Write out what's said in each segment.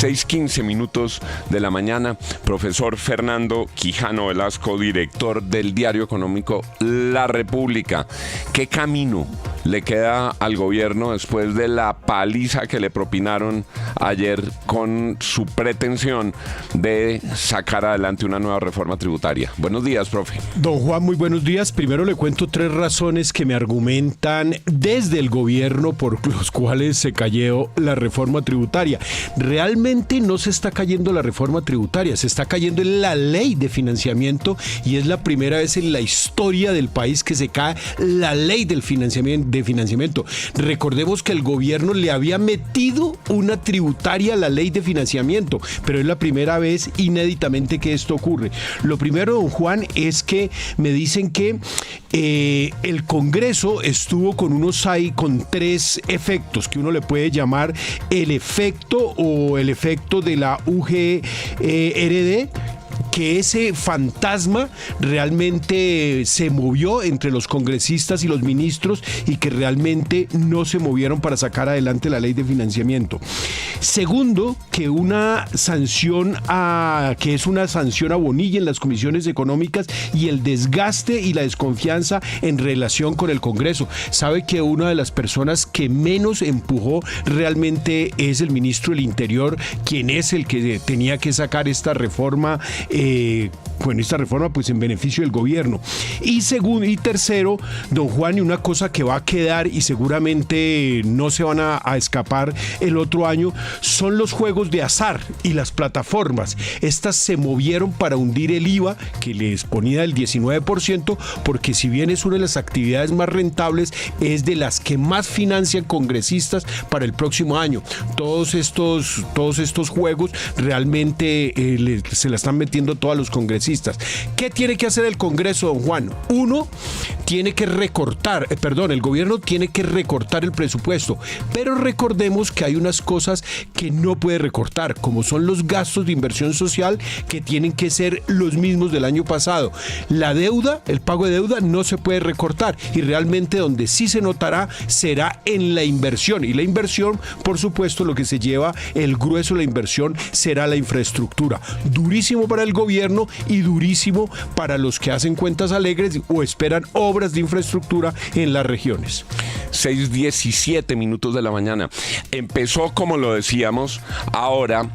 6:15 de la mañana. Profesor Fernando Quijano Velasco, director del diario económico La República. ¿Qué camino le queda al gobierno después de la paliza que le propinaron ayer con su pretensión de sacar adelante una nueva reforma tributaria? Buenos días, profe. Don Juan, muy buenos días. Primero le cuento 3 razones que me argumentan desde el gobierno por los cuales se cayó la reforma tributaria. Realmente no se está cayendo la reforma tributaria, se está cayendo en la ley de financiamiento, y es la primera vez en la historia del país que se cae la ley del financiamiento. Recordemos que el gobierno le había metido una tributaria a la ley de financiamiento, pero es la primera vez inéditamente que esto ocurre. Lo primero, don Juan, es que me dicen que el Congreso estuvo con 3 efectos que uno le puede llamar el efecto de la UGRD, que ese fantasma realmente se movió entre los congresistas y los ministros y que realmente no se movieron para sacar adelante la ley de financiamiento. Segundo, que una sanción que es una sanción a Bonilla en las comisiones económicas y el desgaste y la desconfianza en relación con el Congreso. Sabe que una de las personas que menos empujó realmente es el ministro del Interior, quien es el que tenía que sacar esta reforma pues en beneficio del gobierno. Y tercero, don Juan, y una cosa que va a quedar y seguramente no se van a escapar el otro año, son los juegos de azar y las plataformas. Estas se movieron para hundir el IVA, que les ponía el 19%, porque si bien es una de las actividades más rentables, es de las que más financian congresistas para el próximo año. Todos estos juegos realmente se la están metiendo todos los congresistas. ¿Qué tiene que hacer el Congreso, don Juan? Uno, el gobierno tiene que recortar el presupuesto, pero recordemos que hay unas cosas que no puede recortar, como son los gastos de inversión social, que tienen que ser los mismos del año pasado. La deuda, el pago de deuda, no se puede recortar, y realmente donde sí se notará será en la inversión, y la inversión, por supuesto, lo que se lleva el grueso de la inversión será la infraestructura. Durísimo para el gobierno y durísimo para los que hacen cuentas alegres o esperan obras de infraestructura en las regiones. 6:17 de la mañana. Empezó, como lo decíamos, ahora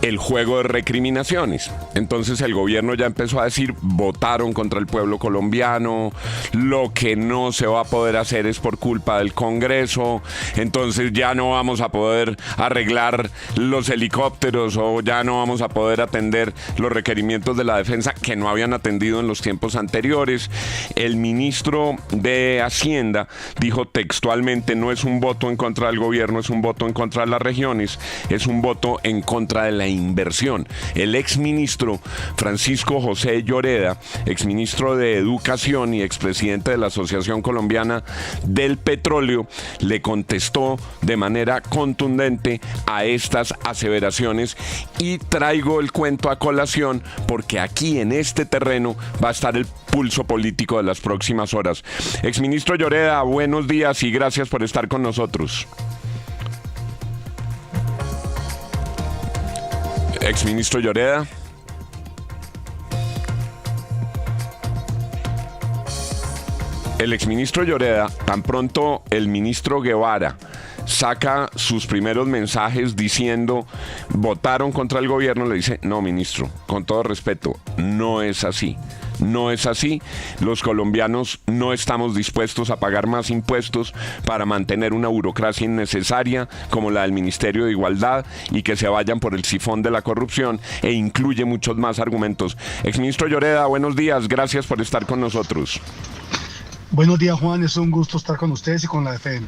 el juego de recriminaciones. Entonces el gobierno ya empezó a decir: votaron contra el pueblo colombiano, lo que no se va a poder hacer es por culpa del Congreso, entonces ya no vamos a poder arreglar los helicópteros, o ya no vamos a poder atender los requerimientos de la defensa que no habían atendido en los tiempos anteriores. El ministro de Hacienda dijo textualmente: no es un voto en contra del gobierno, es un voto en contra de las regiones, es un voto en contra de la inversión. El exministro Francisco José Lloreda, exministro de Educación y expresidente de la Asociación Colombiana del Petróleo, le contestó de manera contundente a estas aseveraciones, y traigo el cuento a colación porque aquí en este terreno va a estar el pulso político de las próximas horas. Exministro Lloreda, buenos días y gracias por estar con nosotros. Exministro Lloreda. El exministro Lloreda, tan pronto el ministro Guevara saca sus primeros mensajes diciendo votaron contra el gobierno, le dice: no, ministro, con todo respeto, no es así. No es así. Los colombianos no estamos dispuestos a pagar más impuestos para mantener una burocracia innecesaria como la del Ministerio de Igualdad y que se vayan por el sifón de la corrupción, e incluye muchos más argumentos. Exministro Lloreda, buenos días. Gracias por estar con nosotros. Buenos días, Juan, es un gusto estar con ustedes y con la FM.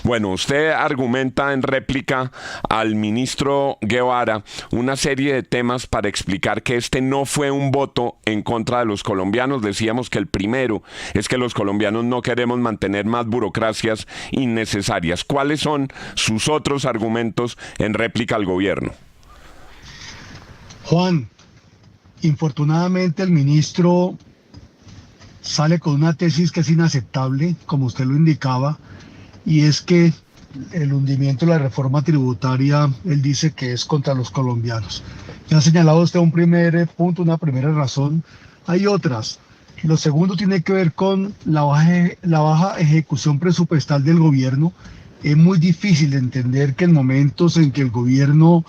Bueno, usted argumenta en réplica al ministro Guevara una serie de temas para explicar que este no fue un voto en contra de los colombianos. Decíamos que el primero es que los colombianos no queremos mantener más burocracias innecesarias. ¿Cuáles son sus otros argumentos en réplica al gobierno? Juan, infortunadamente el ministro sale con una tesis que es inaceptable, como usted lo indicaba, y es que el hundimiento de la reforma tributaria, él dice que es contra los colombianos. Ya ha señalado usted un primer punto, una primera razón. Hay otras. Lo segundo tiene que ver con la baja ejecución presupuestal del gobierno. Es muy difícil de entender que en momentos en que el gobierno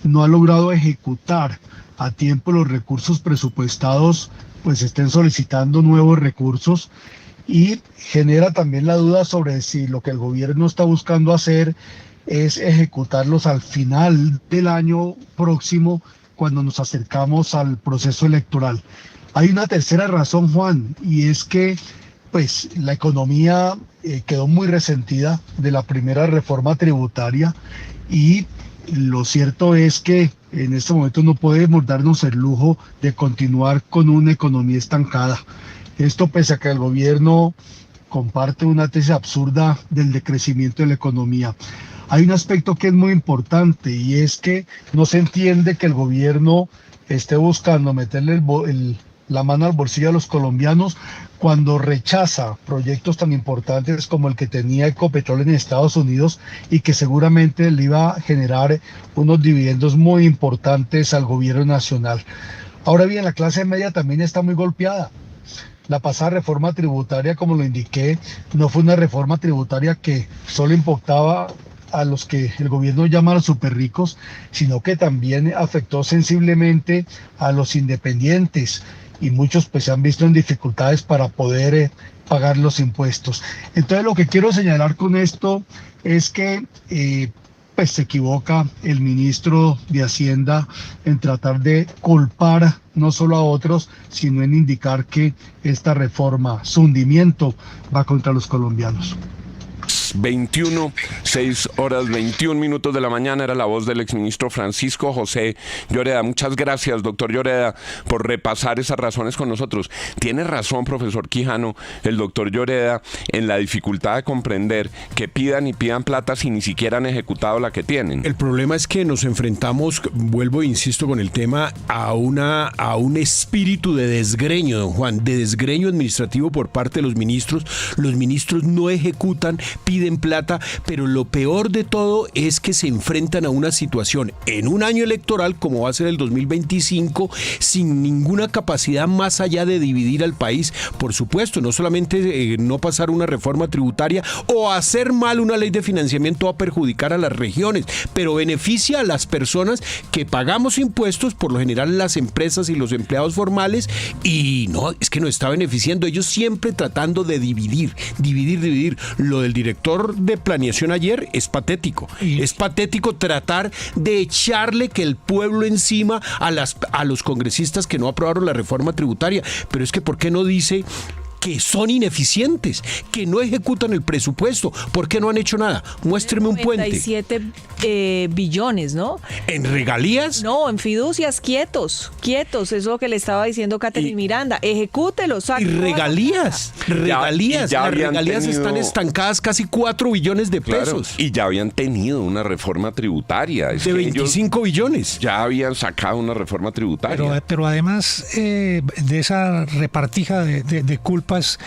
no ha logrado ejecutar a tiempo los recursos presupuestados, pues estén solicitando nuevos recursos, y genera también la duda sobre si lo que el gobierno está buscando hacer es ejecutarlos al final del año próximo, cuando nos acercamos al proceso electoral. Hay una tercera razón, Juan, y es que pues la economía quedó muy resentida de la primera reforma tributaria, y lo cierto es que en este momento no podemos darnos el lujo de continuar con una economía estancada. Esto pese a que el gobierno comparte una tesis absurda del decrecimiento de la economía. Hay un aspecto que es muy importante, y es que no se entiende que el gobierno esté buscando meterle la mano al bolsillo a los colombianos cuando rechaza proyectos tan importantes como el que tenía Ecopetrol en Estados Unidos, y que seguramente le iba a generar unos dividendos muy importantes al gobierno nacional. Ahora bien, la clase media también está muy golpeada. La pasada reforma tributaria, como lo indiqué, no fue una reforma tributaria que solo impactaba a los que el gobierno llama a los superricos, sino que también afectó sensiblemente a los independientes, y muchos pues se han visto en dificultades para poder pagar los impuestos. Entonces, lo que quiero señalar con esto es que pues se equivoca el ministro de Hacienda en tratar de culpar no solo a otros, sino en indicar que esta reforma, su hundimiento, va contra los colombianos. 6 horas 21 minutos de la mañana, era la voz del exministro Francisco José Lloreda. Muchas gracias, doctor Lloreda, por repasar esas razones con nosotros. Tiene razón, profesor Quijano, el doctor Lloreda, en la dificultad de comprender que pidan y pidan plata si ni siquiera han ejecutado la que tienen. El problema es que nos enfrentamos, vuelvo e insisto con el tema, a un espíritu de desgreño, don Juan, de desgreño administrativo por parte de los ministros. Los ministros no ejecutan, piden plata, pero lo peor de todo es que se enfrentan a una situación en un año electoral como va a ser el 2025, sin ninguna capacidad más allá de dividir al país. Por supuesto, no solamente no pasar una reforma tributaria o hacer mal una ley de financiamiento va a perjudicar a las regiones, pero beneficia a las personas que pagamos impuestos, por lo general las empresas y los empleados formales, y no, es que nos está beneficiando, ellos siempre tratando de dividir. Lo del director de planeación ayer es patético. Es patético tratar de echarle que el pueblo encima a los congresistas que no aprobaron la reforma tributaria. Pero es que ¿por qué no dice que son ineficientes, que no ejecutan el presupuesto? ¿Por qué no han hecho nada? Muéstreme un puente. 97 billones, ¿no? ¿En regalías? No, en fiducias, quietos, eso es lo que le estaba diciendo Catherine Miranda. Ejecútelo, ¿Y regalías? Las regalías están estancadas casi 4 billones de pesos. Y ya habían tenido una reforma tributaria. De 25 billones. Ya habían sacado una reforma tributaria. Pero además de esa repartija de culpas,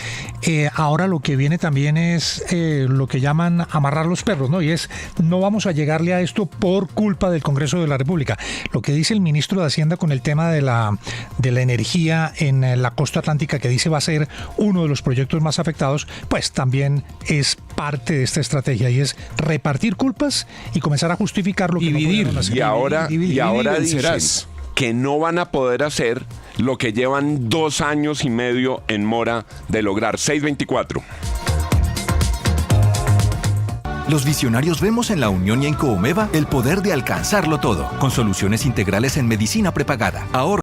ahora lo que viene también es lo que llaman amarrar los perros, ¿no? Y es, no vamos a llegarle a esto por culpa del Congreso de la República. Lo que dice el ministro de Hacienda con el tema de la energía en la costa atlántica, que dice va a ser uno de los proyectos más afectados, pues también es parte de esta estrategia, y es repartir culpas y comenzar a justificar lo que dividir. no pueden hacer. Y ahora vencerás. dicen que no van a poder hacer lo que llevan 2 años y medio en mora de lograr. 624. Los visionarios vemos en la Unión y en Coomeva el poder de alcanzarlo todo, con soluciones integrales en medicina prepagada, ahorro